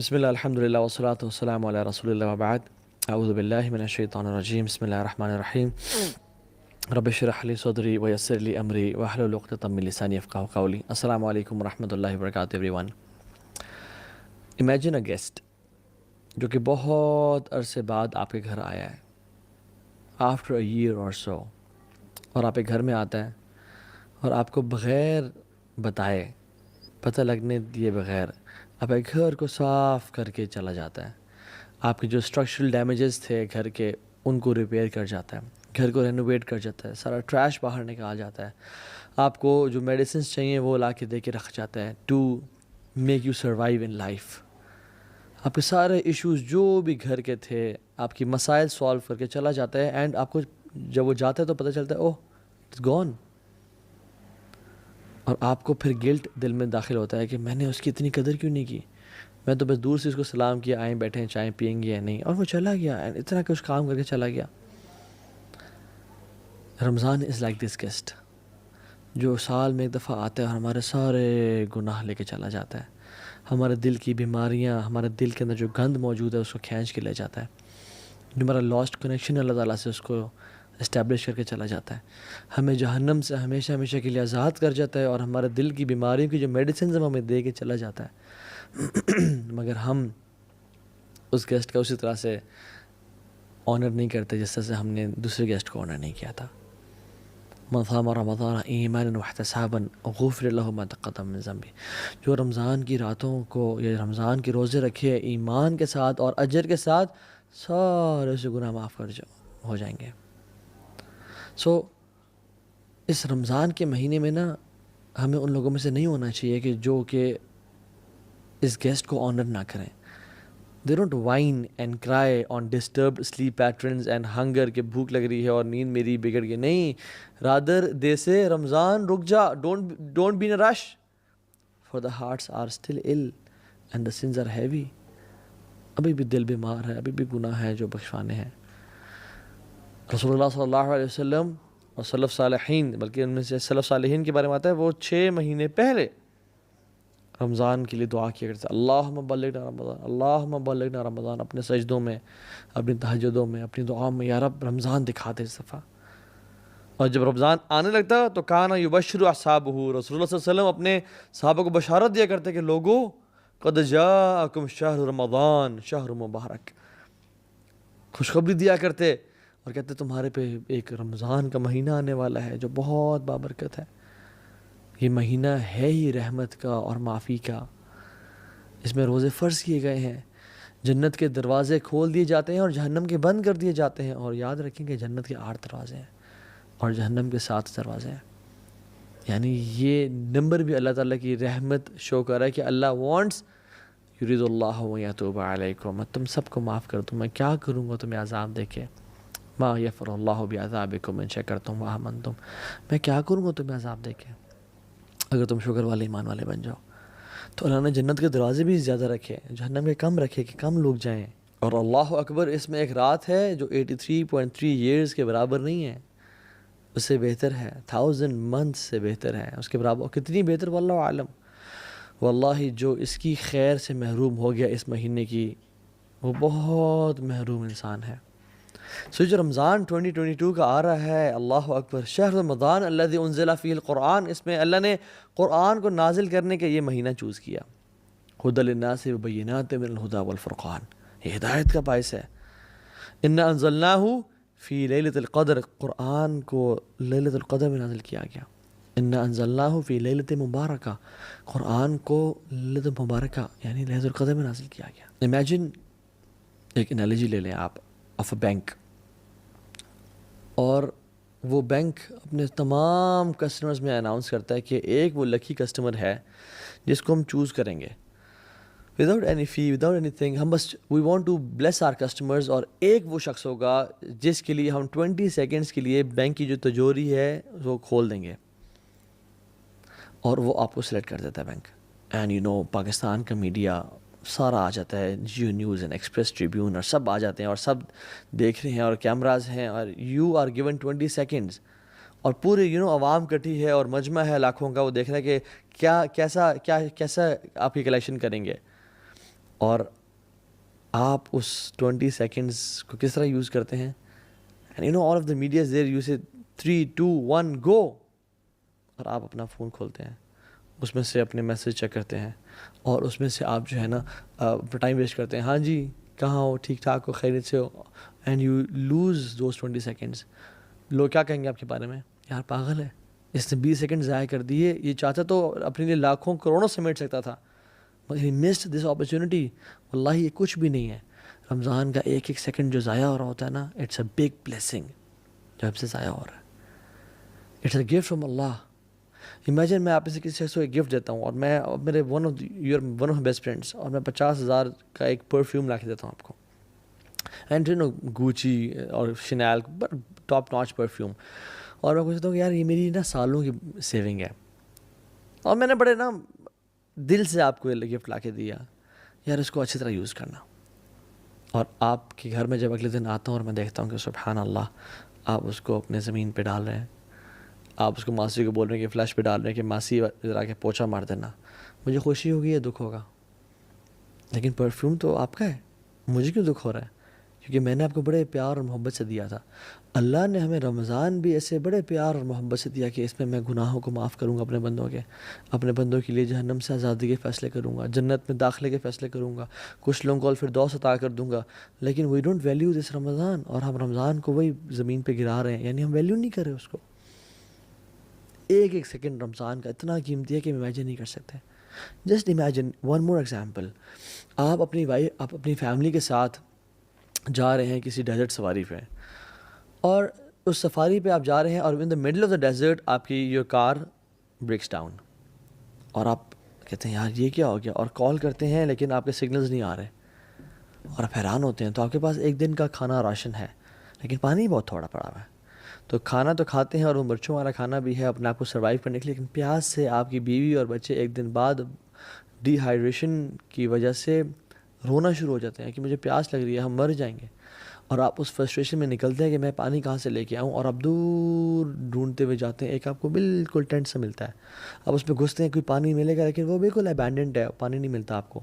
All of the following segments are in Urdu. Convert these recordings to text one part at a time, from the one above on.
بسم الله الحمد لله والصلاة والسلام على رسول الله وبعد. أعوذ بالله من الشيطان الرجيم. بسم الله الرحمن الرحيم. رب اشرح لي صدري ويسر لي أمري واحلل عقدة من لساني يفقهوا قولي. السلام علیکم ورحمۃ اللہ وبرکاتہ everyone. Imagine a guest جو کہ بہت عرصے بعد آپ کے گھر آیا ہے after a year or so، اور آپ کے گھر میں آتا ہے اور آپ کو بغیر بتائے، پتہ لگنے دیے بغیر آپ کے گھر کو صاف کر کے چلا جاتا ہے. آپ کے جو اسٹرکچرل ڈیمیجز تھے گھر کے ان کو ریپیئر کر جاتا ہے، گھر کو رینوویٹ کر جاتا ہے، سارا ٹریش باہر نکال جاتا ہے، آپ کو جو میڈیسنس چاہیے وہ لا کے دے کے رکھ جاتا ہے to make you survive in life. آپ کے سارے ایشوز جو بھی گھر کے تھے آپ کی مسائل سالو کر کے چلا جاتا ہے، اینڈ آپ کو جب وہ جاتا ہے تو پتہ چلتا ہے اوہ اٹس گون. اور آپ کو پھر گلٹ دل میں داخل ہوتا ہے کہ میں نے اس کی اتنی قدر کیوں نہیں کی، میں تو بس دور سے اس کو سلام کیا، آئیں بیٹھیں چائیں پئیں گے یا نہیں، اور وہ چلا گیا، اتنا کچھ کام کر کے چلا گیا. رمضان از لائک دس گیسٹ جو سال میں ایک دفعہ آتا ہے اور ہمارے سارے گناہ لے کے چلا جاتا ہے، ہمارے دل کی بیماریاں، ہمارے دل کے اندر جو گند موجود ہے اس کو کھینچ کے لے جاتا ہے، جو ہمارا لاسٹ کنیکشن ہے اللہ تعالیٰ سے اس کو اسٹیبلش کر کے چلا جاتا ہے، ہمیں جہنم سے ہمیشہ ہمیشہ کے لیے آزاد کر جاتا ہے، اور ہمارے دل کی بیماریوں کی جو میڈیسنز ہمیں دے کے چلا جاتا ہے. مگر ہم اس گیسٹ کا اسی طرح سے آنر نہیں کرتے جس طرح سے ہم نے دوسرے گیسٹ کو آنر نہیں کیا تھا. من صام رمضان ایمانا واحتسابا غفر له ما تقدم من ذنبه. جو رمضان کی راتوں کو یا رمضان کے روزے رکھے ایمان کے ساتھ اور اجر کے ساتھ، سارے سے گناہ معاف ہو جائیں گے. اس رمضان کے مہینے میں نا ہمیں ان لوگوں میں سے نہیں ہونا چاہیے کہ جو کہ اس گیسٹ کو آنر نہ کریں. They don't whine and cry on disturbed sleep patterns and hunger کہ بھوک لگ رہی ہے اور نیند میری بگڑ گئی. نہیں، rather they say رمضان رک جا، don't be in a rush for the hearts are still ill and the sins are heavy. ابھی بھی دل بیمار ہے، ابھی بھی گناہ ہے جو بخشوانے ہیں. رسول اللہ صلی اللہ علیہ وسلم اور سلف صالحین، بلکہ ان میں سے سلف صالحین کے بارے میں آتا ہے وہ 6 مہینے پہلے رمضان کے لیے دعا کیا کرتے ہیں، اللہم بلغنا رمضان، اللہم بلغنا رمضان، اپنے سجدوں میں، اپنی تہجدوں میں، اپنی دعاؤں میں، یا رب رمضان دکھا دے اس دفعہ. اور جب رمضان آنے لگتا تو کانا یبشر اصحابہ، رسول اللہ صلی اللہ علیہ وسلم اپنے صحابہ کو بشارت دیا کرتے کہ لوگو قد جاءکم شہر رمضان شہر مبارک، خوشخبری دیا کرتے اور کہتے تمہارے پہ ایک رمضان کا مہینہ آنے والا ہے جو بہت بابرکت ہے. یہ مہینہ ہے ہی رحمت کا اور معافی کا، اس میں روزے فرض کیے گئے ہیں، جنت کے دروازے کھول دیے جاتے ہیں اور جہنم کے بند کر دیے جاتے ہیں. اور یاد رکھیں کہ جنت کے 8 دروازے ہیں اور جہنم کے 7 دروازے ہیں. یعنی یہ نمبر بھی اللہ تعالیٰ کی رحمت شو کر رہا ہے کہ اللہ وانٹس یرید اللہ یتوب علیکم، میں تم سب کو معاف کر دوں. میں کیا کروں گا تمہیں عذاب دے کے، ما یفر اللہ بعذابکم ان شکرتم وآمنتم، میں کیا کروں گا تمہیں عذاب دے کے اگر تم شکر والے ایمان والے بن جاؤ. تو اللہ نے جنت کے دروازے بھی زیادہ رکھے، جہنم کے کم رکھے کہ کم لوگ جائیں. اور اللہ اکبر، اس میں ایک رات ہے جو 83.3 ایئرز کے برابر نہیں ہے، اس سے بہتر ہے، 1000 منتھ سے بہتر ہے، اس کے برابر کتنی بہتر واللہ عالم. واللہ جو اس کی خیر سے محروم ہو گیا اس مہینے کی، وہ بہت محروم انسان ہے. جو رمضان 2022 کا آ رہا ہے، اللہ اکبر، شہر رمضان الذی انزل فیہ القرآن، اس میں اللہ نے قرآن کو نازل کرنے کا یہ مہینہ چوز کیا. ھدی للناس وبینات من الھدی والفرقان، یہ ہدایت کا باعث ہے. انا انزلناہ فی لیلۃ القدر، قرآن کو لیلۃ القدر میں نازل کیا گیا. انا انزلناہ فی لیلۃ مبارکہ، قرآن کو لیلۃ مبارکہ یعنی لیلۃ القدر میں نازل کیا گیا. امیجن، ایک انالوجی لے لیں آپ آف اے بینک، اور وہ بینک اپنے تمام کسٹمرز میں اناؤنس کرتا ہے کہ ایک وہ لکی کسٹمر ہے جس کو ہم چوز کریں گے without any fee, without any thing, ہم بس we want to bless our customers. اور ایک وہ شخص ہوگا جس کے لیے ہم 20 سیکنڈز کے لیے بینک کی جو تجوری ہے وہ کھول دیں گے، اور وہ آپ کو سلیکٹ کر دیتا ہے bank. And you know Pakistan کا میڈیا سارا آ جاتا ہے، جیو نیوز اینڈ ایکسپریس ٹریبیون، اور سب آ جاتے ہیں اور سب دیکھ رہے ہیں اور کیمراز ہیں، اور یو آر گیون 20 سیکنڈز، اور پورے عوام کٹھی ہے اور مجمع ہے لاکھوں کا، وہ دیکھ رہا ہے کہ کیسا آپ کی کلیکشن کریں گے. اور آپ اس 20 سیکنڈس کو کس طرح یوز کرتے ہیں. And you know all of the media is there, you say 3 2 1 گو، اور آپ اپنا فون کھولتے ہیں، اس میں سے اپنے میسیج چیک کرتے ہیں، اور اس میں سے آپ جو ہے نا ٹائم ویسٹ کرتے ہیں. ہاں جی کہاں ہو، ٹھیک ٹھاک ہو، خیریت سے ہو، and you lose those 20 seconds. لوگ کیا کہیں گے آپ کے بارے میں؟ یار پاگل ہے، اس نے 20 سیکنڈ ضائع کر دیے، یہ چاہتا تو اپنے لیے لاکھوں کروڑوں سمیٹ سکتا تھا، but he missed this opportunity. واللہ یہ کچھ بھی نہیں ہے. رمضان کا ایک ایک سیکنڈ جو ضائع ہو رہا ہوتا ہے نا، اٹس اے بگ بلیسنگ جو آپ سے ضائع ہو رہا ہے. اٹس اے گفٹ فرام اللہ. امیجن میں آپ سے کسی شخص کو ایک گفٹ دیتا ہوں، اور میں میرے ون آف بیسٹ فرینڈس، اور میں 50,000 کا ایک پرفیوم لا کے دیتا ہوں آپ کو، اینڈ یو نو گوچی اور شنیل ٹاپ ناچ پرفیوم، اور میں پوچھتا ہوں کہ یار یہ میری نا سالوں کی سیونگ ہے، اور میں نے بڑے نا دل سے آپ کو یہ گفٹ لا کے دیا، یار اس کو اچھی طرح یوز کرنا. اور آپ کے گھر میں جب اگلے دن آتا ہوں اور میں دیکھتا ہوں کہ سبحان اللہ آپ اس کو اپنے زمین پہ ڈال رہے ہیں، آپ اس کو ماسی کو بول رہے ہیں کہ فلش پہ ڈال رہے ہیں کہ ماسی ذرا کے پوچھا مار دینا، مجھے خوشی ہوگی یا دکھ ہوگا؟ لیکن پرفیوم تو آپ کا ہے، مجھے کیوں دکھ ہو رہا ہے؟ کیونکہ میں نے آپ کو بڑے پیار اور محبت سے دیا تھا. اللہ نے ہمیں رمضان بھی ایسے بڑے پیار اور محبت سے دیا کہ اس میں میں گناہوں کو معاف کروں گا اپنے بندوں کے لیے جہنم سے آزادی کے فیصلے کروں گا، جنت میں داخلے کے فیصلے کروں گا، کچھ لوگوں کو الفردوس عطا کر دوں گا. لیکن وی ڈونٹ ویلیو دس رمضان، اور ہم رمضان کو وہی زمین پہ گرا رہے ہیں، یعنی ہم ویلیو نہیں کر رہے اس کو. ایک ایک سیکنڈ رمضان کا اتنا قیمتی ہے کہ ہم امیجن نہیں کر سکتے. Just imagine one more example, آپ اپنی فیملی کے ساتھ جا رہے ہیں کسی ڈیزرٹ سفاری پہ، اور اس سفاری پہ آپ جا رہے ہیں، اور in the middle of the desert آپ کی یور کار بریکس ڈاؤن، اور آپ کہتے ہیں یار یہ کیا ہو گیا، اور کال کرتے ہیں لیکن آپ کے سگنلز نہیں آ رہے، اور آپ حیران ہوتے ہیں. تو آپ کے پاس ایک دن کا کھانا راشن ہے، لیکن پانی بہت تھوڑا پڑا ہوا ہے. تو کھانا تو کھاتے ہیں، اور وہ مرچوں والا کھانا بھی ہے اپنے آپ کو سروائیو کرنے کے لیے، لیکن پیاس سے آپ کی بیوی اور بچے ایک دن بعد ڈی ہائیڈریشن کی وجہ سے رونا شروع ہو جاتے ہیں کہ مجھے پیاس لگ رہی ہے، ہم مر جائیں گے. اور آپ اس فرسٹریشن میں نکلتے ہیں کہ میں پانی کہاں سے لے کے آؤں، اور آپ دور ڈھونڈتے ہوئے جاتے ہیں. ایک آپ کو بالکل ٹینٹ سے ملتا ہے، آپ اس پہ گھستے ہیں کوئی پانی ملے گا، لیکن وہ بالکل ابینڈنڈ ہے، پانی نہیں ملتا آپ کو.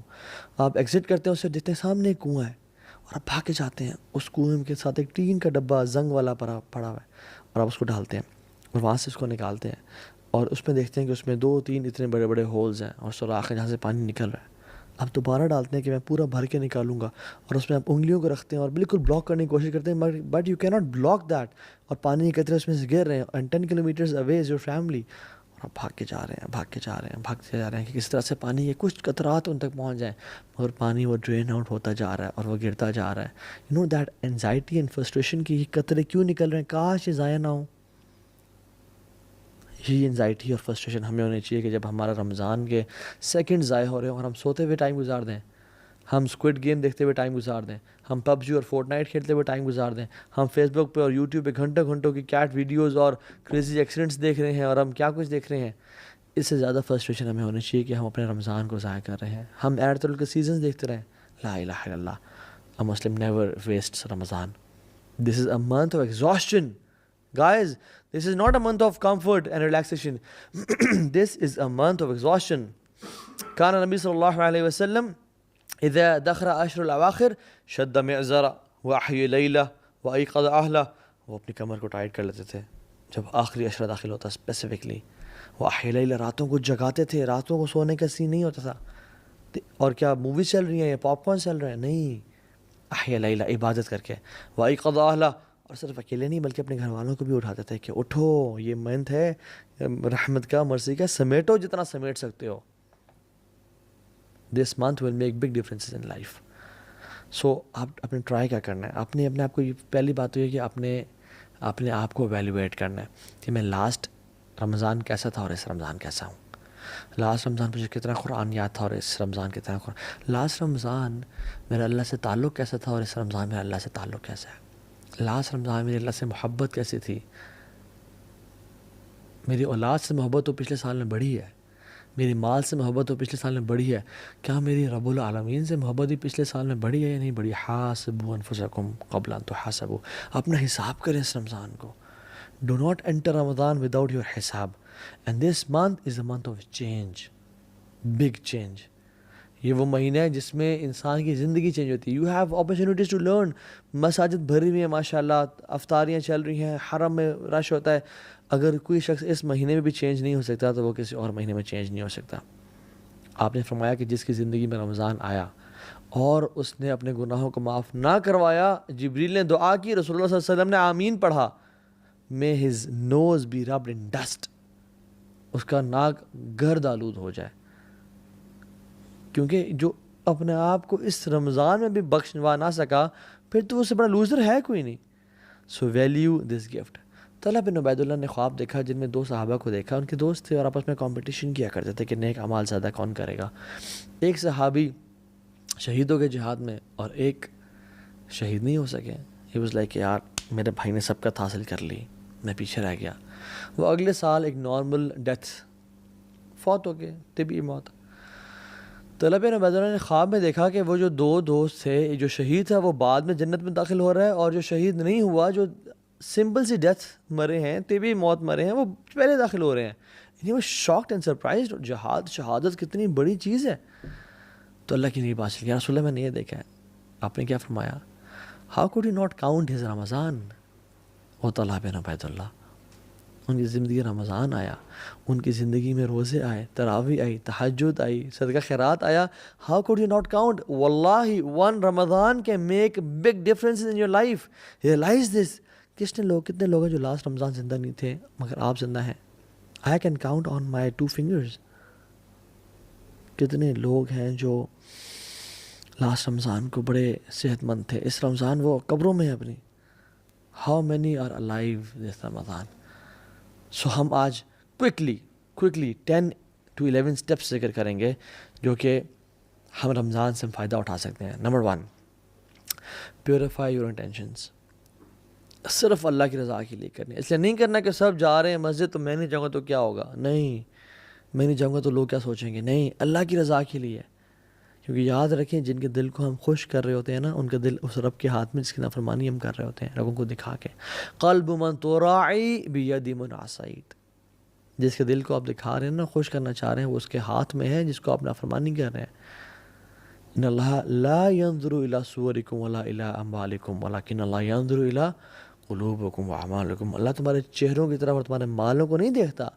آپ ایگزٹ کرتے ہیں، اس سے دیکھتے ہیں سامنے ایک کنواں ہے، اور آپ بھاگ کے جاتے ہیں. اس کنویں کے ساتھ ایک ٹین کا ڈبہ زنگ والا پڑا ہوا ہے، اور آپ اس کو ڈالتے ہیں، اور وہاں سے اس کو نکالتے ہیں، اور اس میں دیکھتے ہیں کہ اس میں 2-3 اتنے بڑے بڑے ہولز ہیں اور سوراخ ہیں جہاں سے پانی نکل رہا ہے. آپ دوبارہ ڈالتے ہیں کہ میں پورا بھر کے نکالوں گا، اور اس میں آپ انگلیوں کو رکھتے ہیں اور بالکل بلاک کرنے کی کوشش کرتے ہیں، بٹ یو کی ناٹ بلاک دیٹ، اور پانی کے قطرے اس میں سے گر رہے ہیں، and 10 kilometres away is your family, اور آپ بھاگتے جا رہے ہیں کہ کس طرح سے پانی کے کچھ قطرات ان تک پہنچ جائیں، مگر پانی وہ ڈرین آؤٹ ہوتا جا رہا ہے اور وہ گرتا جا رہا ہے. You know that anxiety and frustration کی یہ قطرے کیوں نکل رہے ہیں، کاش یہ ضائع نہ ہوں. یہ انزائٹی اور فرسٹریشن ہمیں ہونی چاہیے کہ جب ہمارا رمضان کے سیکنڈ ضائع ہو رہے ہیں اور ہم سوتے ہوئے ٹائم گزار دیں، ہم اسکوڈ گیم دیکھتے ہوئے ٹائم گزار دیں، ہم پب جی اور فورٹ نائٹ کھیلتے ہوئے ٹائم گزار دیں، ہم فیس بک پہ اور یوٹیوب پہ گھنٹوں کی کیٹ ویڈیوز اور کریزی ایکسیڈنٹس دیکھ رہے ہیں، اور ہم کیا کچھ دیکھ رہے ہیں. اس سے زیادہ فرسٹریشن ہمیں ہونی چاہیے کہ ہم اپنے رمضان کو ضائع کر رہے ہیں، ہم ایڈ کے سیزنز دیکھتے رہیں. لا الہ الا اللہ، a Muslim never wastes Ramadan. This is a month of exhaustion. Guys, this is not a month of comfort and relaxation. This is a month of exhaustion. كان النبي صلى الله عليه وسلم إذا دخل عشر الأواخر شد معزرة وأحيي ليلة وأيقظ أهله. وہ اپنی کمر کو ٹائٹ کر لیتے تھے جب آخری عشرہ داخل ہوتا، اسپیسیفکلی وأحيي ليلة، راتوں کو جگاتے تھے، راتوں کو سونے کا سین نہیں ہوتا تھا. اور کیا موویز چل رہی ہیں یا پاپ کارن چل رہے ہیں؟ نہیں، احیا لیلہ، عبادت کر کے. وایقظ اہلہ، اور صرف اکیلے نہیں بلکہ اپنے گھر والوں کو بھی اٹھاتے تھے کہ اٹھو، یہ منتھ ہے رحمت کا، مرضی کا، سمیٹو جتنا سمیٹ سکتے ہو. This month will make big differences in life. So آپ اپنے ٹرائی کیا کرنا ہے، اپنے آپ کو، یہ پہلی بات تو یہ کہ اپنے آپ کو ایویلیویٹ کرنا ہے کہ میں لاسٹ رمضان کیسا تھا اور اس رمضان کیسا ہوں. لاسٹ رمضان مجھے کتنا قرآن یاد تھا اور اس رمضان کتنا قرآن. لاسٹ رمضان میرا اللہ سے تعلق کیسا تھا اور اس رمضان میرا اللہ سے تعلق کیسا ہے. لاسٹ رمضان میری اللہ سے محبت کیسی تھی، میری اولاد سے محبت تو پچھلے سال میں بڑھی ہے، میری مال سے محبت تو پچھلے سال میں بڑھی ہے. کیا میری رب العالمین سے محبت بھی پچھلے سال میں بڑھی ہے یا نہیں بڑھی؟ حاسبوا انفسکم قبل ان تحاسبوا. اپنا حساب کریں اس رمضان کو. Do not enter Ramadan without your حساب. And this month is a month of change, big change. یہ وہ مہینہ ہے جس میں انسان کی زندگی چینج ہوتی ہے. You have opportunities to learn. مساجد بھری ہوئی ہیں ماشاء اللہ, افطاریاں چل رہی ہیں, حرم میں رش ہوتا ہے. اگر کوئی شخص اس مہینے میں بھی چینج نہیں ہو سکتا تو وہ کسی اور مہینے میں چینج نہیں ہو سکتا. آپ نے فرمایا کہ جس کی زندگی میں رمضان آیا اور اس نے اپنے گناہوں کو معاف نہ کروایا, جبریل نے دعا کی, رسول اللہ صلی اللہ علیہ وسلم نے آمین پڑھا, may his nose be rubbed in dust, اس کا ناک گرد آلود ہو جائے. کیونکہ جو اپنے آپ کو اس رمضان میں بھی بخشوا نہ سکا پھر تو اس سے بڑا لوزر ہے کوئی نہیں. سو ویلیو دس گفٹ. طلحہ بن عبید اللہ نے خواب دیکھا جن میں 2 صحابہ کو دیکھا, ان کے دوست تھے اور آپس میں کمپٹیشن کیا کرتے تھے کہ نیک اعمال زیادہ کون کرے گا. ایک صحابی شہید ہو گئے جہاد میں اور ایک شہید نہیں ہو سکے. ہی واز لائک یار میرے بھائی نے سبقت حاصل کر لی, میں پیچھے رہ گیا. وہ اگلے سال ایک نارمل ڈیتھ فوت ہو گئے, طبی موت. طلحہ بن عبید اللہ نے خواب میں دیکھا کہ وہ جو 2 دوست تھے, جو شہید تھا وہ بعد میں جنت میں داخل ہو رہا ہے, اور جو شہید نہیں ہوا, جو سمپل سی ڈیتھ مرے ہیں, طبی موت مرے ہیں, وہ پہلے داخل ہو رہے ہیں. یعنی وہ شاکڈ اینڈ سرپرائزڈ. شہادت کتنی بڑی چیز ہے. تو اللہ کی نہیں بات چلی, رسول اللہ میں نے یہ دیکھا ہے. آپ نے کیا فرمایا, how could you not count his Ramzan. وہ طلحہ بن عبید اللہ, ان کی زندگی رمضان آیا, ان کی زندگی میں روزے آئے, تراویح آئی, تہجد آئی, صدقہ خیرات آیا. How could you not count. واللہ one Ramzan can make big difference in your life. Realise this. کتنے لوگ ہیں جو لاسٹ رمضان زندہ نہیں تھے مگر آپ زندہ ہیں. I can count on my 2 fingers. کتنے لوگ ہیں جو لاسٹ رمضان کو بڑے صحت مند تھے, اس رمضان وہ قبروں میں ہیں اپنی. ہاؤ مینی آر الائیو دس رمضان. سو ہم آج کوئکلی 10 to 11 اسٹیپس ذکر کریں گے جو کہ ہم رمضان سے فائدہ اٹھا سکتے ہیں. Number 1, purify your intentions. صرف اللہ کی رضا کے لیے کرنی. اس لیے نہیں کرنا کہ سب جا رہے ہیں مسجد تو میں نہیں جاؤں گا تو کیا ہوگا. نہیں, میں نہیں جاؤں گا تو لوگ کیا سوچیں گے. نہیں, اللہ کی رضا کے لیے. کیونکہ یاد رکھیں جن کے دل کو ہم خوش کر رہے ہوتے ہیں نا, ان کا دل اس رب کے ہاتھ میں جس کی نافرمانی ہم کر رہے ہوتے ہیں لوگوں کو دکھا کے. قلب من تراعی بید من عصیت. جس کے دل کو آپ دکھا رہے ہیں نا, خوش کرنا چاہ رہے ہیں, وہ اس کے ہاتھ میں ہے جس کو آپ نافرمانی کر رہے ہیں. ان اللہ لا ينظر الى صورکم ولا الى اموالکم ولکن اللہ ينظر الى قلوبکم واعمالکم. اللہ تمہارے چہروں کی طرف اور تمہارے مالوں کو نہیں دیکھتا,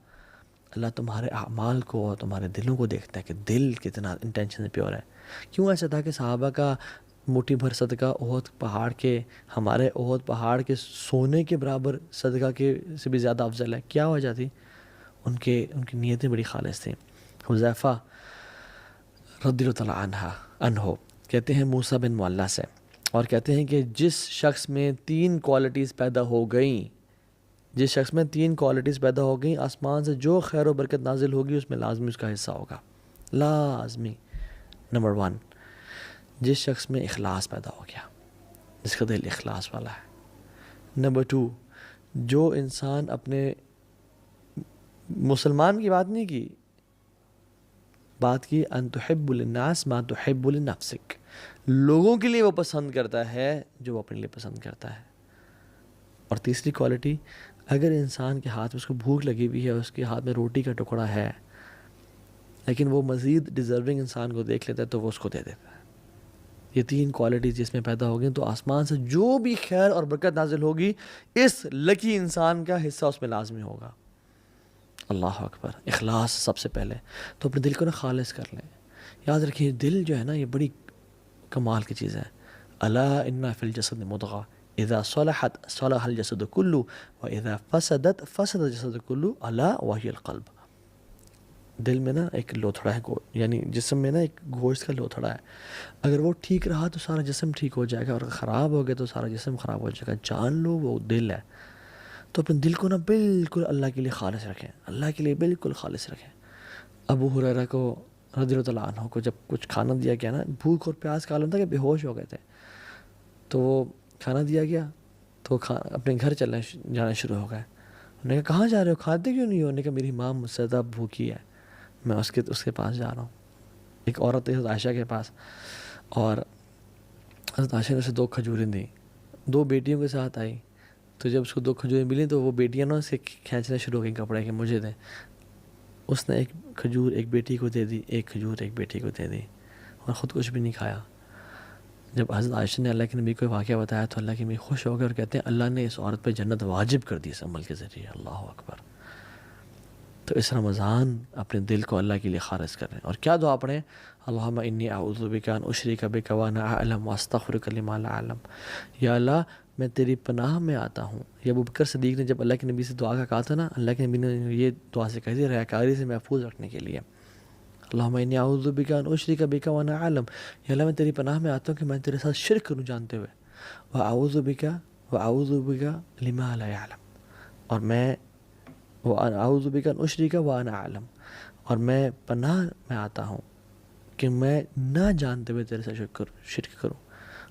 اللہ تمہارے اعمال کو اور تمہارے دلوں کو دیکھتا ہے کہ دل کتنا انٹینشن پیور ہے. کیوں ایسا تھا کہ صحابہ کا مٹھی بھر صدقہ احد پہاڑ کے, ہمارے احد پہاڑ کے سونے کے برابر صدقہ کے سے بھی زیادہ افضل ہے. کیا وجہ تھی؟ ان کی نیتیں بڑی خالص تھیں. حذیفہ رضی اللہ تعالیٰ عنہ کہتے ہیں موسیٰ بن معلیٰ سے, اور کہتے ہیں کہ جس شخص میں 3 کوالٹیز پیدا ہو گئیں, آسمان سے جو خیر و برکت نازل ہوگی اس میں لازمی اس کا حصہ ہوگا, لازمی. نمبر 1, جس شخص میں اخلاص پیدا ہو گیا, جس کا دل اخلاص والا ہے. نمبر 2, جو انسان اپنے مسلمان کی بات نہیں کی, بات کی ان تحب للناس ما تحب لنفسک. لوگوں کے لیے وہ پسند کرتا ہے جو وہ اپنے لیے پسند کرتا ہے. اور تیسری کوالٹی, اگر انسان کے ہاتھ میں اس کو بھوک لگی ہوئی ہے, اس کے ہاتھ میں روٹی کا ٹکڑا ہے, لیکن وہ مزید ڈیزرونگ انسان کو دیکھ لیتا ہے تو وہ اس کو دے دیتا ہے. یہ 3 کوالٹیز جس میں پیدا ہو گئی تو آسمان سے جو بھی خیر اور برکت نازل ہوگی اس لکی انسان کا حصہ اس میں لازمی ہوگا. اللہ اکبر. اخلاص سب سے پہلے. تو اپنے دل کو نا خالص کر لیں. یاد رکھیں دل جو ہے نا یہ بڑی کمال کی چیز ہے. الا ان فی الجسد مضغہ اذا صلحت صلح الجسد کلہ واذا فسدت فسد الجسد کلہ الا وہی القلب. دل میں نا ایک لوتھڑا ہے, یعنی جسم میں نا ایک گوشت کا لوتھڑا ہے. اگر وہ ٹھیک رہا تو سارا جسم ٹھیک ہو جائے گا, اور اگر خراب ہو گیا تو سارا جسم خراب ہو جائے گا. جان لو وہ دل ہے. تو اپنے دل کو نا بالکل اللہ کے لیے خالص رکھیں, اللہ کے لیے بالکل خالص رکھیں. ابو ہریرہ کو رضی اللہ تعالیٰ عنہ کو جب کچھ کھانا دیا گیا نا, بھوک اور پیاس کا عالم تھا کہ بے ہوش ہو گئے تھے, تو وہ کھانا دیا گیا تو اپنے گھر جانا شروع ہو گئے. انہوں نے کہا کہاں جا رہے ہو, کھاتے کیوں نہیں ہو؟ انہوں نے کہا میری ماں مجھ سے زیادہ بھوکی ہے, میں اس کے پاس جا رہا ہوں. ایک عورت تھی حضرت عائشہ کے پاس, اور حضرت عائشہ نے اسے 2 کھجوریں دیں. 2 بیٹیوں کے ساتھ آئی, تو جب اس کو 2 کھجوریں ملیں تو وہ بیٹیاں نا اسے کھینچنا شروع ہو گئیں کپڑے کہ مجھے دیں. اس نے ایک کھجور ایک بیٹی کو دے دی, ایک کھجور ایک بیٹی کو دے دی. اور خود کچھ بھی نہیں کھایا. جب حضرت عائشہ نے اللہ کے نبی کو واقعہ بتایا تو اللہ کے نبی خوش ہو گئے اور کہتے ہیں اللہ نے اس عورت پہ جنت واجب کر دی اس عمل کے ذریعے. اللہ اکبر. تو اس رمضان اپنے دل کو اللہ کے لیے خالص کریں. اور کیا دعا پڑھیں؟ اللہم انی اعوذ بک ان اشرک بک وانا اعلم واستغفرک لما لا اعلم. یا اللہ میں تیری پناہ میں آتا ہوں. یہ ابو بکر صدیق نے جب اللہ کے نبی سے دعا کا کہا تھا نا، اللہ کے نبی نے یہ دعا سے کہی تھی ریاکاری سے محفوظ رکھنے کے لیے. اللہم انی اعوذ بک ان اشرک بک وانا اعلم. یا اللہ میں تیری پناہ میں آتا ہوں کہ میں تیرے ساتھ شرک کروں جانتے ہوئے. واعوذ بک لما لا اعلم. اور میں اعوذ بک ان اشرک وانا اعلم، اور میں پناہ میں آتا ہوں کہ میں نہ جانتے ہوئے تیرے سے شرک کروں.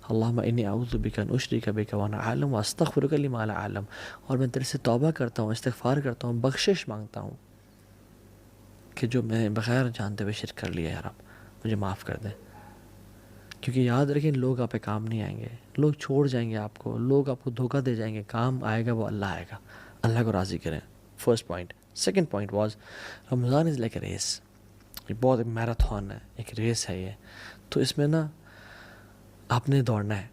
اللہم انی اعوذ بک ان اشرک بک وانا اعلم واستغفرک لما لا اعلم. اور میں تیرے سے توبہ کرتا ہوں، استغفار کرتا ہوں، بخشش مانگتا ہوں کہ جو میں نے بغیر جانتے ہوئے شرک کر لیا، یا رب مجھے معاف کر دیں. کیونکہ یاد رکھیں لوگ آپ پہ کام نہیں آئیں گے، لوگ چھوڑ جائیں گے آپ کو، لوگ آپ کو دھوکہ دے جائیں گے. کام آئے گا وہ اللہ آئے گا. اللہ کو راضی کریں. First point. Second point was Ramzan is like a race. یہ بہت ایک میراتھن ہے، ایک ریس ہے یہ. تو اس میں نا آپ نے دوڑنا ہے،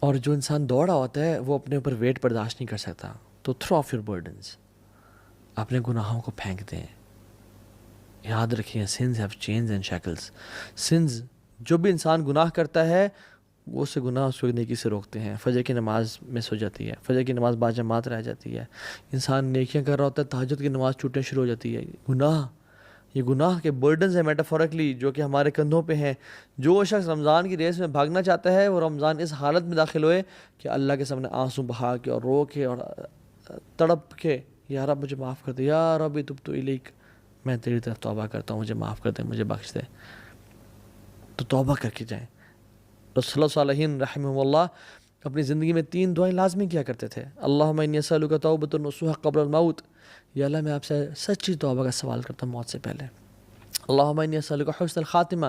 اور جو انسان دوڑا ہوتا ہے وہ اپنے اوپر ویٹ برداشت نہیں کر سکتا. تو تھرو آف یور برڈنس، اپنے گناہوں کو پھینک دیں. یاد رکھیں sins have chains and shackles. Sins, جو بھی انسان گناہ کرتا ہے وہ اسے گناہ اس کو نیکی سے روکتے ہیں. فجر کی نماز مس ہو جاتی ہے، فجر کی نماز باجماعت رہ جاتی ہے. انسان نیکیاں کر رہا ہوتا ہے، تہجد کی نماز چھوٹنے شروع ہو جاتی ہے. یہ گناہ کے برڈنز ہیں میٹافورکلی جو کہ ہمارے کندھوں پہ ہیں. جو شخص رمضان کی ریس میں بھاگنا چاہتا ہے وہ رمضان اس حالت میں داخل ہوئے کہ اللہ کے سامنے آنسو بہا کے اور رو کے اور تڑپ کے یا رب مجھے معاف کر دے، یا رب تبت الیک، میں تیری طرف توبہ کرتا ہوں، مجھے معاف کر دے، مجھے بخش دے. تو توبہ کر کے جائیں. رسول اللہ صالحین رحمہ اللہ اپنی زندگی میں 3 دعائیں لازمی کیا کرتے تھے. اللہم انی اسألک توبۃ نصوح قبل الموت. یا اللہ میں آپ سے سچی توبہ کا سوال کرتا ہوں موت سے پہلے. اللہم انی اسألک حسن الخاتمہ.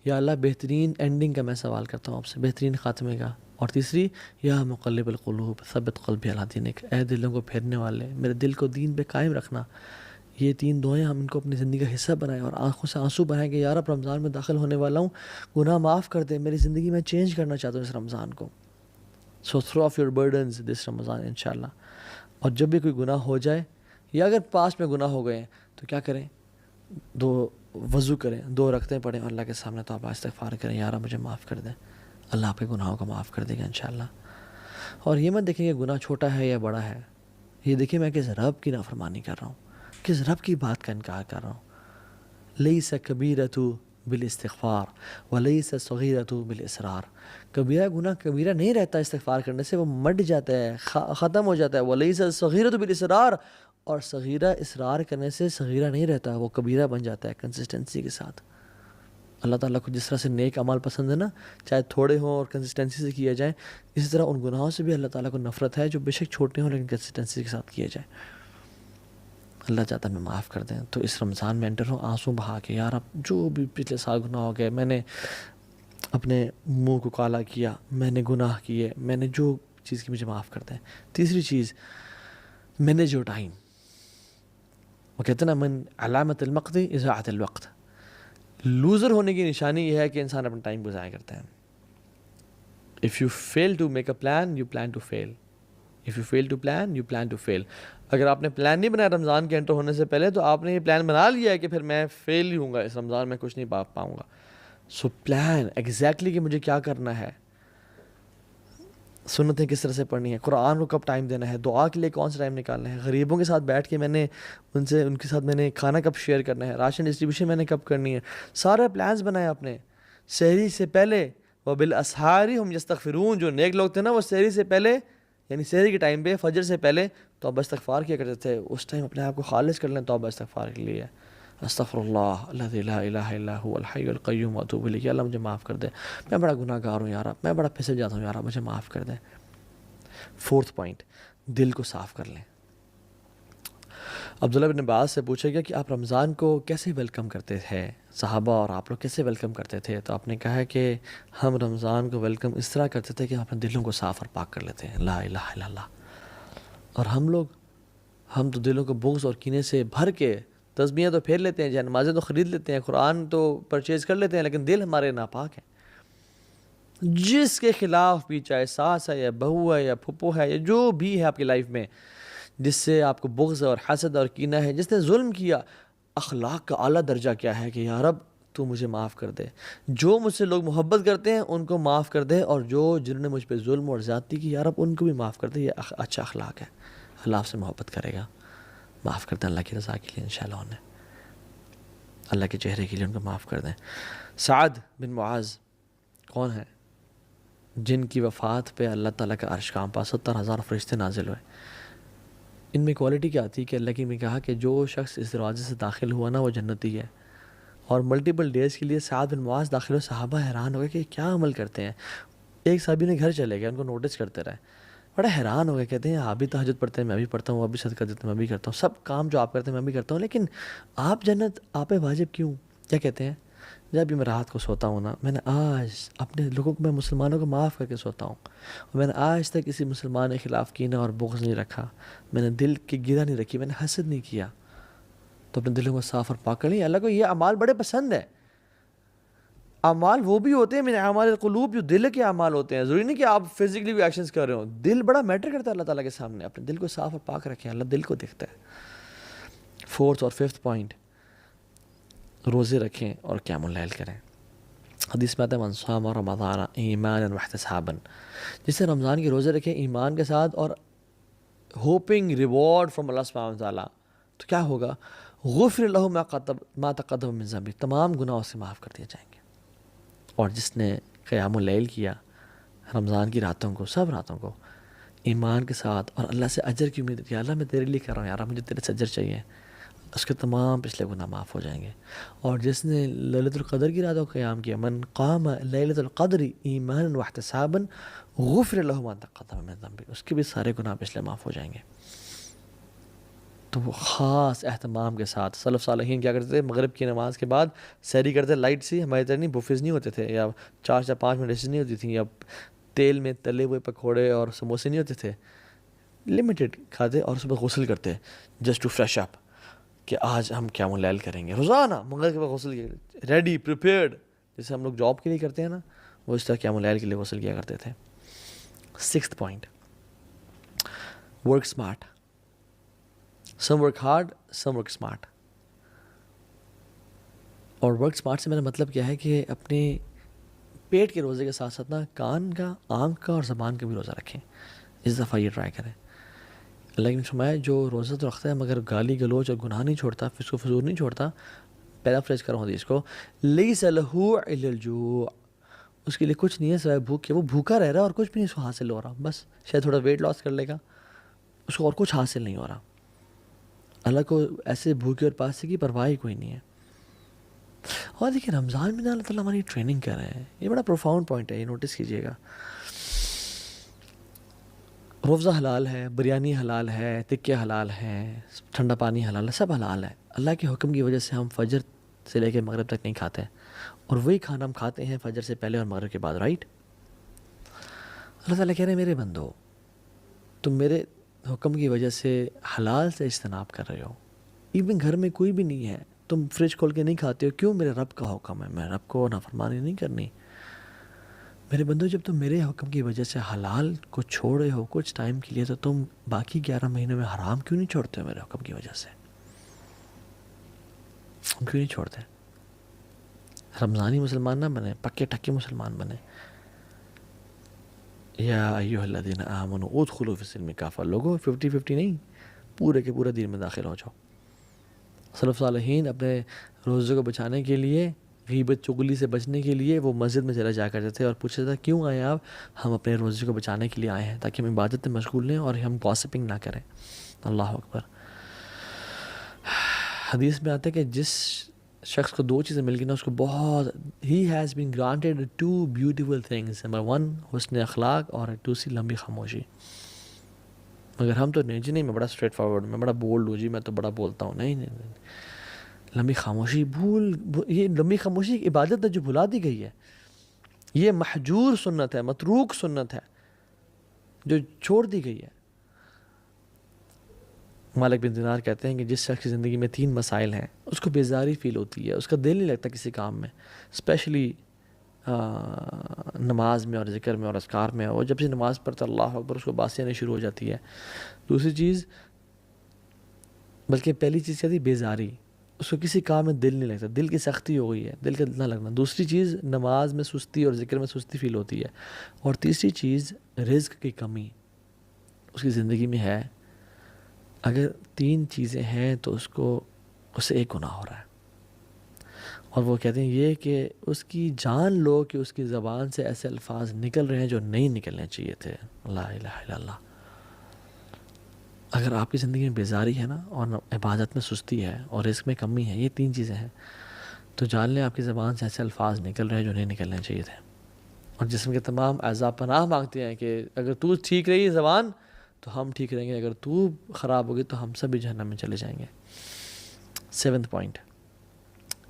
یا اللہ بہترین اینڈنگ کا میں سوال کرتا ہوں آپ سے، بہترین خاتمے کا. اور تیسری، یا مقلب القلوب ثبت قلبی علی دینک. اے دلوں کو پھیرنے والے، میرے دل کو دین پہ قائم رکھنا. یہ 3 دعائیں ہم ان کو اپنی زندگی کا حصہ بنائیں اور آنکھوں سے آنسو بہائیں کہ یا رب رمضان میں داخل ہونے والا ہوں، گناہ معاف کر دے، میری زندگی میں چینج کرنا چاہتا ہوں اس رمضان کو. سو تھرو آف یور برڈنز دس رمضان انشاءاللہ. اور جب بھی کوئی گناہ ہو جائے یا اگر پاس میں گناہ ہو گئے ہیں تو کیا کریں؟ 2 وضو کریں، 2 رکعتیں پڑھیں، اللہ کے سامنے توبہ استغفار کریں، یا رب مجھے معاف کر دیں. اللہ آپ کے گناہوں کو معاف کر دے گا انشاءاللہ. اور یہ مت دیکھیں کہ گناہ چھوٹا ہے یا بڑا ہے، یہ دیکھیں میں کس رب کی نافرمانی کر رہا ہوں، کس رب کی بات کا انکار کر رہا ہوں. لیس کبیرۃ بالاستغفار ولیس صغیرۃ بالاصرار. کبیرہ گناہ کبیرہ نہیں رہتا استغفار کرنے سے، وہ مٹ جاتا ہے، ختم ہو جاتا ہے. ولیس صغیرۃ بالاصرار، اور صغیرہ اصرار کرنے سے صغیرہ نہیں رہتا، وہ کبیرہ بن جاتا ہے کنسسٹنسی کے ساتھ. اللہ تعالیٰ کو جس طرح سے نیک اعمال پسند ہے نا، چاہے تھوڑے ہوں اور کنسسٹنسی سے کیے جائیں، اسی طرح ان گناہوں سے بھی اللہ تعالیٰ کو نفرت ہے جو بے شک چھوٹے ہوں لیکن کنسسٹنسی کے ساتھ کیے جائیں. اللہ چاہتا ہے میں معاف کر دیں. تو اس رمضان میں انٹر ہوں آنسو بہا کے، یار اب جو بھی پچھلے سال گناہ ہو گئے، میں نے اپنے منہ کو کالا کیا، میں نے گناہ کیے، میں نے جو چیز کی مجھے معاف کر دیں. تیسری چیز، مینیج یور ٹائم. وہ کہتے ہیں نا من علامت المقت اضاعت الوقت. لوزر ہونے کی نشانی یہ ہے کہ انسان اپنا ٹائم کو ضائع کرتا ہے. If you fail to make a plan, you plan to fail. If you fail to plan, you plan to fail. اگر آپ نے پلان نہیں بنایا رمضان کے انٹر ہونے سے پہلے تو آپ نے یہ پلان بنا لیا ہے کہ پھر میں فیل ہی ہوں گا اس رمضان میں، کچھ نہیں پاؤں گا. سو پلان ایگزیکٹلی کہ مجھے کیا کرنا ہے، سنتیں کس طرح سے پڑھنی ہے، قرآن کو کب ٹائم دینا ہے، دعا کے لیے کون سا ٹائم نکالنا ہے، غریبوں کے ساتھ بیٹھ کے میں نے ان کے ساتھ میں نے کھانا کب شیئر کرنا ہے، راشن ڈسٹریبیوشن میں نے کب کرنی ہے. سارے پلانز بنائے اپنے. سحری سے پہلے وبالاسحار هم یستغفرون، جو نیک لوگ تھے نا وہ سحری سے پہلے یعنی سحری کے ٹائم پہ فجر سے پہلے توبہ استغفار کیا کرتے تھے. اس ٹائم اپنے آپ کو خالص کر لیں توبہ استغفار کے لیے. استغفر اللہ الذی لا الہ الا هو الحی القیوم واتوب الیہ. اللہ مجھے معاف کر دے، میں بڑا گناہ گار ہوں یار، میں بڑا پھسل جاتا ہوں یار، مجھے معاف کر دے. فورتھ پوائنٹ، دل کو صاف کر لیں. عبداللہ بن عباس سے پوچھا گیا کہ آپ رمضان کو کیسے ویلکم کرتے تھے، صحابہ اور آپ لوگ کیسے ویلکم کرتے تھے؟ تو آپ نے کہا کہ ہم رمضان کو ویلکم اس طرح کرتے تھے کہ اپنے دلوں کو صاف اور پاک کر لیتے ہیں، لا الہ الا اللہ. اور ہم تو دلوں کو بغض اور کینے سے بھر کے تسبیحیں تو پھیر لیتے ہیں، جہاں نمازیں تو خرید لیتے ہیں، قرآن تو پرچیز کر لیتے ہیں، لیکن دل ہمارے ناپاک ہیں. جس کے خلاف بھی، چاہے ساس ہے یا بہو ہے یا پھپھو ہے یا جو بھی ہے آپ کی لائف میں، جس سے آپ کو بغض اور حسد اور کینہ ہے، جس نے ظلم کیا، اخلاق کا اعلیٰ درجہ کیا ہے کہ یا رب تو مجھے معاف کر دے. جو مجھ سے لوگ محبت کرتے ہیں ان کو معاف کر دے، اور جنہوں نے مجھ پہ ظلم اور زیادتی کی، یا رب ان کو بھی معاف کر دے. یہ اچھا اخلاق ہے. اللہ آپ سے محبت کرے گا، معاف کر دیں اللہ کی رضا کے لیے انشاءاللہ. انہیں اللہ کے چہرے کے لیے ان کو معاف کر دیں. سعد بن معاذ کون ہے؟ جن کی وفات پہ اللہ تعالیٰ کا عرش کانپا، 70,000 فرشتے نازل ہوئے. ان میں کوالٹی کیا تھی کہ اللہ کی نے کہا کہ جو شخص اس دروازے سے داخل ہوا نا وہ جنتی ہے. اور ملٹیپل ڈیز کے لیے سعد بن معاذ داخل ہوئے. صحابہ حیران ہو گئے کہ کیا عمل کرتے ہیں. ایک صحابی نے گھر چلے گئے، ان کو نوٹس کرتے رہے، بڑا حیران ہو گئے. کہتے ہیں آپ بھی تہجد پڑھتے ہیں، میں بھی پڑھتا ہوں، وہ بھی صدقہ دیتے ہیں، میں بھی کرتا ہوں، سب کام جو آپ کرتے ہیں میں بھی کرتا ہوں، لیکن آپ جنت آپ پہ واجب کیوں؟ کیا کہتے ہیں؟ جب بھی میں رات کو سوتا ہوں نا، میں نے آج اپنے لوگوں کو، میں مسلمانوں کو معاف کر کے سوتا ہوں، اور میں نے آج تک کسی مسلمان کے خلاف کینہ اور بغض نہیں رکھا، میں نے دل کی گرہ نہیں رکھی، میں نے حسد نہیں کیا. تو اپنے دلوں کو صاف اور پاک کر لیں. اللہ کو یہ اعمال بڑے پسند ہیں. اعمال وہ بھی ہوتے ہیں من اعمال القلوب، جو دل کے اعمال ہوتے ہیں. ضروری نہیں کہ آپ فزیکلی بھی ایکشنز کر رہے ہوں، دل بڑا میٹر کرتا ہے اللہ تعالیٰ کے سامنے. اپنے دل کو صاف اور پاک رکھیں، اللہ دل کو دیکھتا ہے. 4th اور 5th پوائنٹ، روزے رکھیں اور قیام اللیل کریں. حدیث میں آتا ہے من صام رمضان ایمانا واحتسابا، جس نے رمضان کے روزے رکھے ایمان کے ساتھ اور ہوپنگ ریوارڈ فرام اللہ سبحانہ وتعالیٰ، تو کیا ہوگا؟ غفر له ما تقدم من ذنبہ، تمام گناہ سے معاف کر دیے جائیں گے. اور جس نے قیام اللیل کیا رمضان کی راتوں کو، سب راتوں کو ایمان کے ساتھ، اور اللہ سے اجر کی امید کی، اللہ میں تیرے لیے کر رہا ہوں یار، مجھے تیرے سے اجر چاہیے، اس کے تمام پچھلے گناہ معاف ہو جائیں گے. اور جس نے لیلۃ القدر کی راتوں کو قیام کیا، من قام لیلۃ القدر ایمانا واحتسابا غفر له ما تقدم من ذنبہ، اس کے بھی سارے گناہ پچھلے معاف ہو جائیں گے. تو وہ خاص اہتمام کے ساتھ سلف صالحین کیا کرتے تھے؟ مغرب کی نماز کے بعد سحری کرتے، لائٹ سی، ہمارے طرح نہیں بفیز نہیں ہوتے تھے، یا 4 یا 5 منٹ ڈشز نہیں ہوتی تھیں، یا تیل میں تلے ہوئے پکوڑے اور سموسے نہیں ہوتے تھے. لمیٹڈ کھاتے اور صبح غسل کرتے جسٹ ٹو فریش اپ، کہ آج ہم قیام اللیل کریں گے. روزانہ مغرب کے بعد غسل کیا، ریڈی پریپیئرڈ، جیسے ہم لوگ جاب کے لیے کرتے ہیں نا، وہ اس طرح قیام اللیل کے لیے غسل کیا کرتے تھے. 6th point, work smart. Some work hard, some work smart. اور ورک اسمارٹ سے میرا مطلب کیا ہے کہ اپنے پیٹ کے روزے کے ساتھ ساتھ نا کان کا، آنکھ کا اور زبان کا بھی روزہ رکھیں. اس دفعہ یہ ٹرائی کریں. اللہ نے فرمایا جو روزہ تو رکھتا ہے مگر گالی گلوچ اور گناہ نہیں چھوڑتا، فسق و فجور نہیں چھوڑتا، پیرافریز کروں حدیث کو، لیس لہ الا الجوع، اس کے لیے کچھ نہیں ہے سوائے بھوک کے. وہ بھوکا رہ رہا ہے اور کچھ بھی نہیں اس کو حاصل ہو رہا، بس شاید تھوڑا ویٹ لاس کر لے گا، اس کو اور کچھ حاصل نہیں ہو رہا. اللہ کو ایسے بھوکے اور پاسے کی پرواہ ہی کوئی نہیں ہے. اور دیکھیں رمضان میں اللہ تعالیٰ ہماری ٹریننگ کر رہے ہیں. یہ بڑا پروفاؤنڈ پوائنٹ ہے، یہ نوٹس کیجئے گا. روزہ حلال ہے، بریانی حلال ہے، تکے حلال ہیں، ٹھنڈا پانی حلال ہے، سب حلال ہے. اللہ کے حکم کی وجہ سے ہم فجر سے لے کے مغرب تک نہیں کھاتے، اور وہی کھانا ہم کھاتے ہیں فجر سے پہلے اور مغرب کے بعد، رائٹ؟ اللہ تعالیٰ کہہ رہے ہیں میرے بندو، تم میرے حکم کی وجہ سے حلال سے اجتناب کر رہے ہو، ایون گھر میں کوئی بھی نہیں ہے، تم فریج کھول کے نہیں کھاتے ہو، کیوں؟ میرے رب کا حکم ہے، میں رب کو نافرمانی نہیں کرنی. میرے بندو جب تم میرے حکم کی وجہ سے حلال کو چھوڑ رہے ہو کچھ ٹائم کے لیے، تو تم باقی 11 مہینوں میں حرام کیوں نہیں چھوڑتے ہو میرے حکم کی وجہ سے؟ ہم کیوں نہیں چھوڑتے؟ رمضانی مسلمان نہ بنے، پکے ٹکے مسلمان بنے. یا ایھا الذین آمنوا ادخلوا فی السلم کافہ. لوگوں 50-50 نہیں، پورے کے پورے دین میں داخل ہو جاؤ. سلف صالحین اپنے روزے کو بچانے کے لیے، غیبت چغلی سے بچنے کے لیے وہ مسجد میں چلے جا کرتے تھے اور پوچھتے تھے کیوں آئے آپ؟ ہم اپنے روزے کو بچانے کے لیے آئے ہیں تاکہ ہم عبادت میں مشغول رہیں اور ہم گاسپنگ نہ کریں. اللہ اکبر. حدیث میں آتا ہے کہ جس شخص کو 2 چیزیں مل گئی نا، اس کو بہت، he has been granted 2 beautiful things. Number 1 حسن اخلاق، اور دوسری لمبی خاموشی. مگر ہم تو نہیں جی، نہیں میں بڑا اسٹریٹ فارورڈ، میں بڑا بولڈ ہوں جی، میں تو بڑا بولتا ہوں. نہیں نہیں نہیں، لمبی خاموشی یہ لمبی خاموشی ایک عبادت ہے جو بھلا دی گئی ہے. یہ محجور سنت ہے، متروک سنت ہے جو چھوڑ دی گئی ہے. مالک بن دینار کہتے ہیں کہ جس شخص کی زندگی میں 3 مسائل ہیں اس کو بیزاری فیل ہوتی ہے، اس کا دل نہیں لگتا کسی کام میں، اسپیشلی نماز میں اور ذکر میں اور اذکار میں. اور جب سے نماز پڑھتا اللہ اکبر اس کو باسیں آنی شروع ہو جاتی ہے. دوسری چیز، بلکہ پہلی چیز کیا تھی؟ بیزاری، اس کو کسی کام میں دل نہیں لگتا، دل کی سختی ہو گئی ہے، دل کا نہ لگنا. دوسری چیز نماز میں سستی اور ذکر میں سستی فیل ہوتی ہے. اور تیسری چیز رزق کی کمی اس کی زندگی میں ہے. اگر 3 چیزیں ہیں تو اس سے ایک گناہ ہو رہا ہے. اور وہ کہتے ہیں یہ کہ اس کی جان لو کہ اس کی زبان سے ایسے الفاظ نکل رہے ہیں جو نہیں نکلنے چاہیے تھے. لا الہ الا اللہ. اگر آپ کی زندگی میں بیزاری ہے نا، اور عبادت میں سستی ہے اور رزق میں کمی ہے، یہ 3 چیزیں ہیں، تو جان لیں آپ کی زبان سے ایسے الفاظ نکل رہے ہیں جو نہیں نکلنے چاہیے تھے. اور جسم کے تمام اعضاء پناہ مانگتے ہیں کہ اگر تو ٹھیک رہی زبان تو ہم ٹھیک رہیں گے، اگر تو خراب ہوگی تو ہم سب بھی جہنم میں چلے جائیں گے. 7th پوائنٹ،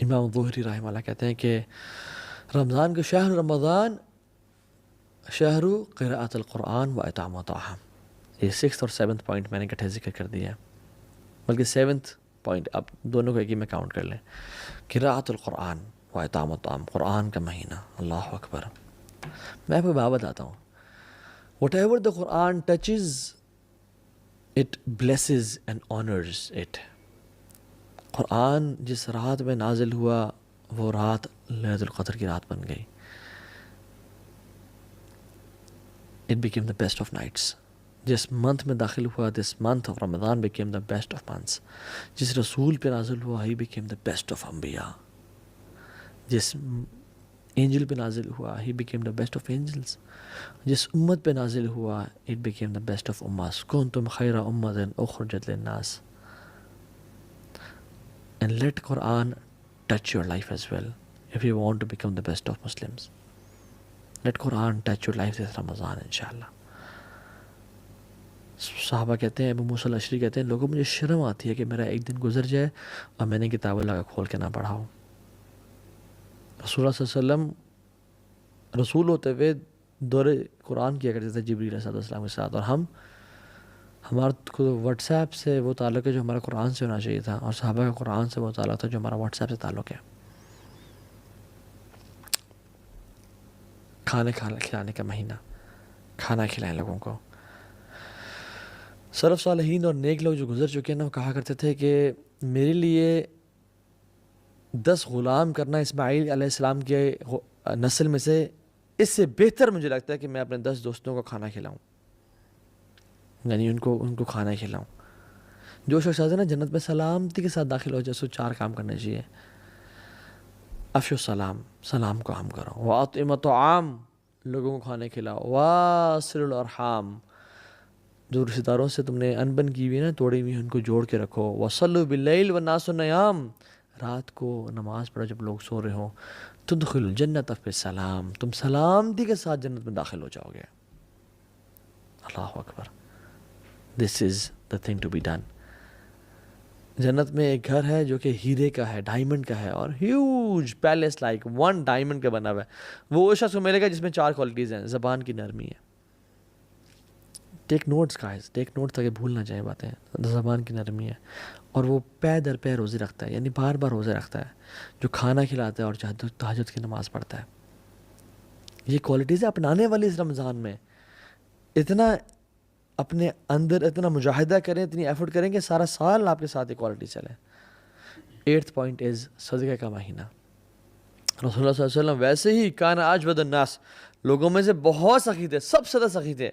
امام ظہری رحمہ اللہ کہتے ہیں کہ رمضان کے شہر رمضان شہر قراءۃ القرآن و اطعام الطعام. یہ 6th اور 7th پوائنٹ میں نے اکٹھے ذکر کر دیا ہے، بلکہ 7th پوائنٹ آپ دونوں کو ایک ہی میں کاؤنٹ کر لیں. قراءۃ القرآن و اطعام الطعام، قرآن کا مہینہ. اللہ اکبر. میں آپ کو بات بتاتا ہوں، whatever the Quran touches it blesses and honours it. Quran جس رات میں نازل ہوا وہ رات لیلۃ القدر کی رات بن گئی. It became the best of nights. جس منتھ میں داخل ہوا، this month of Ramzan became the best of months. جس رسول پہ نازل ہوا he became the best of انبیاء. جس اینجل پہ نازل ہوا he became the best of angels. جس امت پہ نازل ہوا it became the best of اماس. کنتم خیر امت اخرجت للناس. And let Quran touch your life as well if you want to become the best of Muslims. Let Quran touch your life this Ramadan inshallah. صحابہ کہتے ہیں، ابو موسیٰ الاشعری کہتے ہیں، لوگوں مجھے شرم آتی ہے کہ میرا ایک دن گزر جائے اور میں نے کتاب اللہ کا کھول کے نہ پڑھا ہو. رسول اللہ صلی اللہ علیہ وسلم رسول ہوتے ہوئے دور قرآن کیا کرتے تھے جبریل علیہ السلام کے ساتھ، اور ہمارا واٹس ایپ سے وہ تعلق ہے جو ہمارا قرآن سے ہونا چاہیے تھا، اور صحابہ کا قرآن سے وہ تعلق تھا جو ہمارا واٹس ایپ سے تعلق ہے. کھانے کھلانے کا مہینہ، کھانا کھلائیں لوگوں کو. سلف صالحین اور نیک لوگ جو گزر چکے ہیں نا، وہ کہا کرتے تھے کہ میرے لیے 10 غلام کرنا اسماعیل علیہ السلام کے نسل میں سے اس سے بہتر مجھے لگتا ہے کہ میں اپنے 10 دوستوں کو کھانا کھلاؤں، یعنی ان کو کھانا کھلاؤں. جو شخص چاہتے ہیں نا جنت میں سلامتی کے ساتھ داخل ہو جائے، سو 4 کام کرنے چاہیے. افشو السلام، سلام کو عام کرو. واطعم الطعام، لوگوں کو کھانے کھلاؤ. واصل الارحام، جو رشتہ داروں سے تم نے انبن کی ہوئی نا، توڑی ہوئی ان کو جوڑ کے رکھو. وصلوا باللیل والناس نیام، رات کو نماز پڑھو جب لوگ سو رہے ہوں. تدخلوا الجنت بالسلام، تم سلامتی کے ساتھ جنت میں داخل ہو جاؤ گے. اللہ اکبر. This is the thing to be done. جنت میں ایک گھر ہے جو کہ ہیرے کا ہے، ڈائمنڈ کا ہے، اور ہیوج پیلیس لائک 1 ڈائمنڈ کا بنا ہوا ہے. وہ اس شخص کو ملے گا جس میں 4 کوالٹیز ہیں. زبان کی نرمی ہے. ٹیک نوٹس گائز، ٹیک نوٹس تاکہ بھول نہ جائیں باتیں. زبان کی نرمی ہے، اور وہ پے در پے روزے رکھتا ہے، یعنی بار بار روزے رکھتا ہے. جو کھانا کھلاتا ہے اور تہجد کی نماز پڑھتا ہے. یہ کوالٹیز اپنانے والی اس رمضان میں. اتنا اپنے اندر اتنا مجاہدہ کریں، اتنی ایفرٹ کریں کہ سارا سال آپ کے ساتھ یہ کوالٹی چلے. 8th پوائنٹ از صدقہ کا مہینہ. رسول اللہ صلی اللہ علیہ وسلم ویسے ہی کان اجود الناس، لوگوں میں سے بہت سخی تھے، سب سے زیادہ سخی تھے،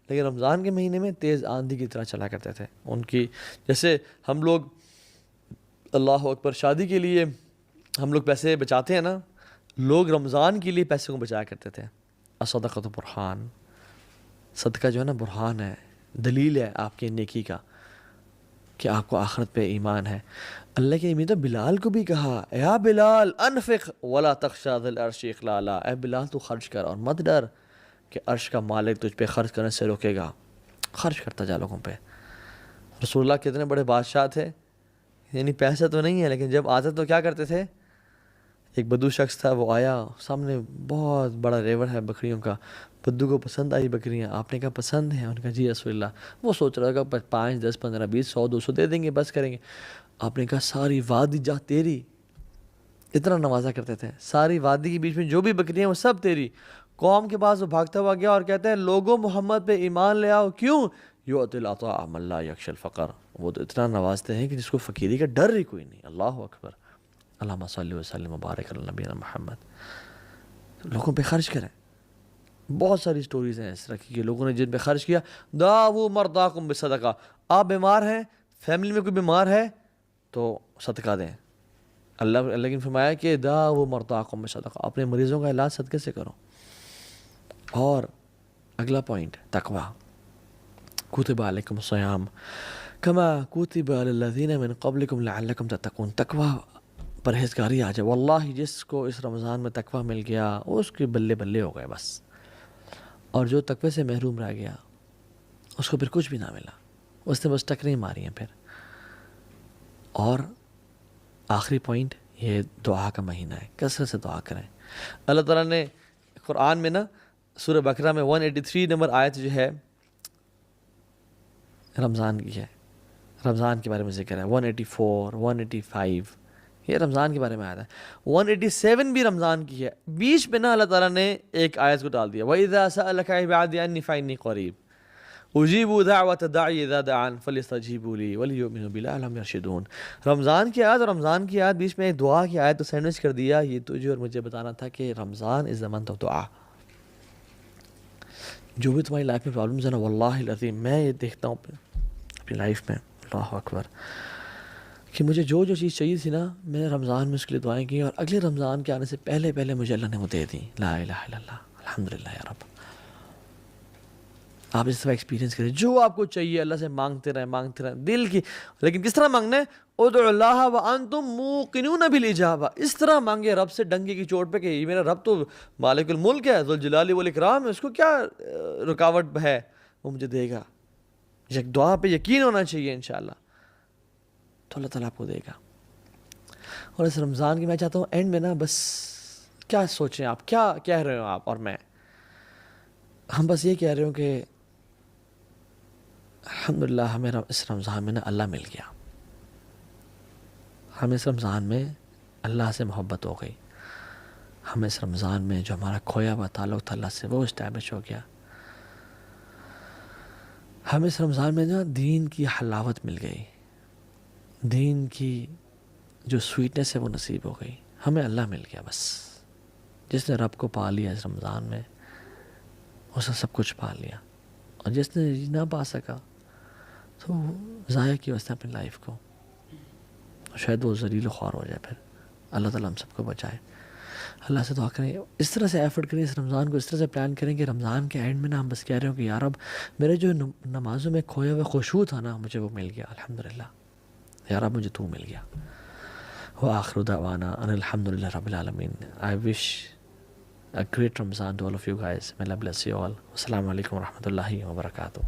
لیکن رمضان کے مہینے میں تیز آندھی کی طرح چلا کرتے تھے. ان کی جیسے ہم لوگ اللہ اکبر شادی کے لیے ہم لوگ پیسے بچاتے ہیں نا، لوگ رمضان کے لیے پیسے کو بچایا کرتے تھے. الصدقۃ برہان، صدقہ جو ہے نا برہان ہے، دلیل ہے آپ کی نیکی کا کہ آپ کو آخرت پہ ایمان ہے. اللہ کے نبی تو بلال کو بھی کہا، یا بلال انفق ولا تخشى ذی العرش اخلالا، اے بلال تو خرچ کر اور مت ڈر کہ عرش کا مالک تجھ پہ خرچ کرنے سے روکے گا. خرچ کرتا جا لوگوں پہ. رسول اللہ کتنے بڑے بادشاہ تھے، یعنی پیسہ تو نہیں ہے لیکن جب آتے تو کیا کرتے تھے. ایک بدو شخص تھا، وہ آیا، سامنے بہت بڑا ریور ہے بکریوں کا، بدو کو پسند آئی بکریاں, آپ نے کہا پسند ہیں, ان کا جی رسول اللہ. وہ سوچ رہا تھا کہ 5 10 15 20 100 200 دے دیں گے, بس کریں گے. آپ نے کہا ساری وادی جا تیری, اتنا نوازا کرتے تھے, ساری وادی کے بیچ میں جو بھی بکریاں وہ سب تیری. قوم کے پاس وہ بھاگتا ہوا گیا اور کہتے ہیں لوگوں محمد پہ ایمان لے آؤ. کیوں؟ یؤتی العطاء من لا یخشی الفقر, وہ تو اتنا نوازتے ہیں کہ جس کو فقیری کا ڈر ہی کوئی نہیں. اللہ اکبر. اللہم صلی وسلم وبارک علی نبینا محمد. لوگوں پہ خرچ کریں. بہت ساری سٹوریز ہیں اس طرح کی کہ لوگوں نے جن پہ خرچ کیا. داؤ مرضاکم بصدقہ, آپ بیمار ہیں, فیملی میں کوئی بیمار ہے تو صدقہ دیں. اللہ نے فرمایا کہ داؤ مرضاکم بصدقہ, اپنے مریضوں کا علاج صدقے سے کرو. اور اگلا پوائنٹ تقوی. کتب علیکم الصیام کما کتب علی الذین من قبلکم لعلکم تتقون. تقوی پرہیزگاری آ جائے. واللہ جس کو اس رمضان میں تقوی مل گیا اس کے بلے بلے ہو گئے بس. اور جو تقوی سے محروم رہ گیا اس کو پھر کچھ بھی نہ ملا, اس نے بس ٹکریں ماری ہیں پھر. اور آخری پوائنٹ, یہ دعا کا مہینہ ہے, کثرت سے دعا کریں. اللہ تعالیٰ نے قرآن میں نا سورہ بقرہ میں 183 نمبر آیت جو ہے رمضان کی ہے, رمضان کے بارے میں ذکر ہے. 184 185 یہ رمضان کے بارے میں آیا ہے. 187 بھی رمضان کی ہے. بیچ میں نا اللہ تعالیٰ نے ایک آیت کو ڈال دیا, وَإِذَا سَأَلَكَ عِبَادِي عَنِّي فَإِنِّي قَرِيبٌ أُجِيبُ دَعْوَةَ الدَّاعِ إِذَا دَعَانِ فَلْيَسْتَجِيبُوا لِي وَلْيُؤْمِنُوا بِي لَعَلَّهُمْ يَرْشُدُونَ. رمضان کی آیت اور رمضان کی آیت بیچ میں ایک دعا کی آیت تو سینڈوچ کر دیا. یہ تجھے اور مجھے بتانا تھا کہ رمضان از the month of دعا. جو بھی تمہاری لائف میں پرابلمز ہیں نا, واللہ العظیم میں یہ دیکھتا ہوں اپنی لائف میں, اللہ اکبر, کہ مجھے جو چیز چاہیے تھی نا میں نے رمضان میں اس کے لیے دعائیں کی, اور اگلے رمضان کے آنے سے پہلے مجھے اللہ نے وہ دے دی. لا الہ الا اللہ, الحمدللہ یا رب. آپ اس طرح ایکسپیرینس کریں, جو آپ کو چاہیے اللہ سے مانگتے رہیں دل کی. لیکن کس طرح مانگنا ہے؟ ادعوا اللہ وانتم موقنون بالاجابہ. اس طرح مانگے رب سے ڈنگے کی چوٹ پہ کہ یہ میرا رب تو مالک الملک ہے, ذوالجلال والاکرام ہے, اس کو کیا رکاوٹ ہے, وہ مجھے دے گا. یک دعا پہ یقین ہونا چاہیے انشاءاللہ, تو اللہ تعالیٰ آپ کو دے گا. اور اس رمضان کی میں چاہتا ہوں اینڈ میں نا بس کیا سوچیں آپ, کیا کہہ رہے ہو آپ اور میں, ہم بس یہ کہہ رہے ہوں کہ الحمدللہ ہمیں اس رمضان میں نا اللہ مل گیا. ہمیں اس رمضان میں اللہ سے محبت ہو گئی. ہمیں اس رمضان میں جو ہمارا کھویا ہوا تعلق تھا اللہ سے وہ اسٹیبلش ہو گیا. ہمیں اس رمضان میں نا دین کی حلاوت مل گئی, دین کی جو سویٹنس ہے وہ نصیب ہو گئی. ہمیں اللہ مل گیا بس. جس نے رب کو پا لیا اس رمضان میں اس نے سب کچھ پا لیا, اور جس نے نہ پا سکا تو ضائع کی اس نے اپنی لائف کو, شاید وہ ذلیل و خوار ہو جائے. پھر اللہ تعالیٰ ہم سب کو بچائے. اللہ سے دعا کریں, اس طرح سے ایفرٹ کریں, اس رمضان کو اس طرح سے پلان کریں کہ رمضان کے اینڈ میں نا ہم بس کہہ رہے ہوں کہ یا رب میرے جو نمازوں میں کھویا ہوا خشوع تھا نا مجھے وہ مل گیا, الحمدللہ یا رب مجھے تو مل گیا. وآخر دعوانا ان الحمدللہ رب العالمین. I wish a great Ramzan to all of you guys. May Allah bless you all. Wassalamu alaikum wa rahmatullahi wa barakatuh.